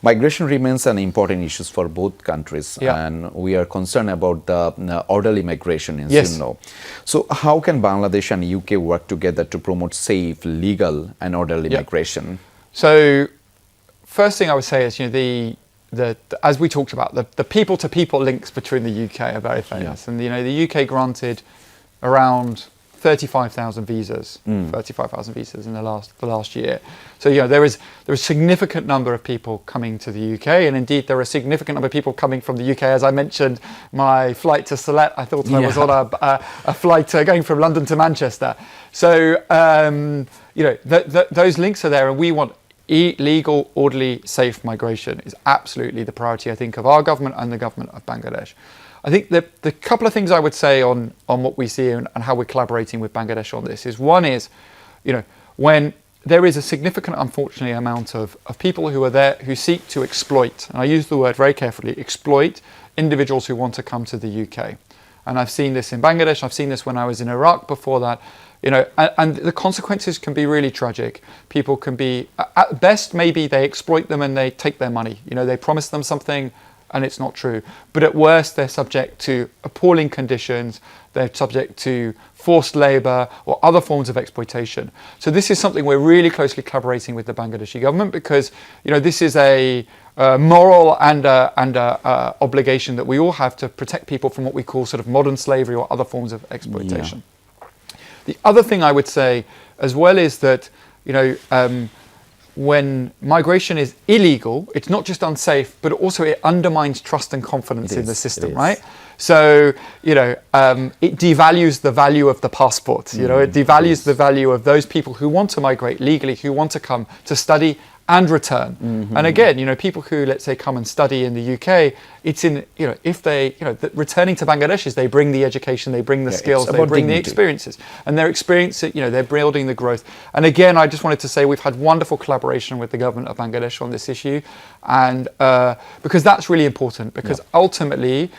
Migration remains an important issue for both countries, and we are concerned about the orderly migration in So how can Bangladesh and UK work together to promote safe, legal and orderly migration? So first thing I would say is, as we talked about, the people-to-people links between the UK are very famous. And, the UK granted around 35,000 visas, 35,000 visas in the last year. So, there is a significant number of people coming to the UK, and indeed there are a significant number of people coming from the UK. As I mentioned, my flight to 𝗧𝗲𝗃𝗃, I thought I was on a flight going from London to Manchester. So, those links are there, and we want legal, orderly, safe migration is absolutely the priority, I think, of our government and the government of Bangladesh. I think the couple of things I would say on what we see and how we're collaborating with Bangladesh on this is, one is, when there is a significant, unfortunately, amount of people who are there who seek to exploit, and I use the word very carefully, exploit individuals who want to come to the UK. And I've seen this in Bangladesh, I've seen this when I was in Iraq before that, and the consequences can be really tragic. People can be, at best, maybe they exploit them and they take their money. They promise them something and it's not true. But at worst, they're subject to appalling conditions. They're subject to forced labor or other forms of exploitation. So this is something we're really closely collaborating with the Bangladeshi government, because this is a moral and obligation that we all have to protect people from what we call sort of modern slavery or other forms of exploitation. The other thing I would say as well is that, when migration is illegal, it's not just unsafe, but also it undermines trust and confidence in the system, right? So, it devalues the value of the passport. It devalues the value of those people who want to migrate legally, who want to come to study and return. And again, people who, let's say, come and study in the UK, it's in, if they, returning to Bangladesh is they bring the education, they bring the skills, they bring the experiences, and they're experiencing, they're building the growth. And again, I just wanted to say we've had wonderful collaboration with the government of Bangladesh on this issue, and because that's really important, because ultimately,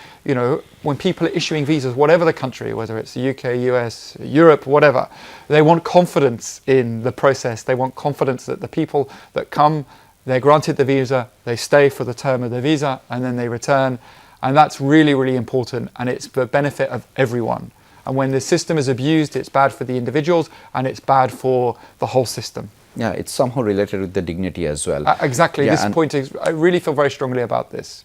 when people are issuing visas, whatever the country, whether it's the UK, US, Europe, whatever, they want confidence in the process. They want confidence that the people that come, they're granted the visa, they stay for the term of the visa, and then they return. And that's really, really important, and it's for the benefit of everyone. And when the system is abused, it's bad for the individuals, and it's bad for the whole system. Yeah, it's somehow related with the dignity as well. Exactly. This point is, I really feel very strongly about this.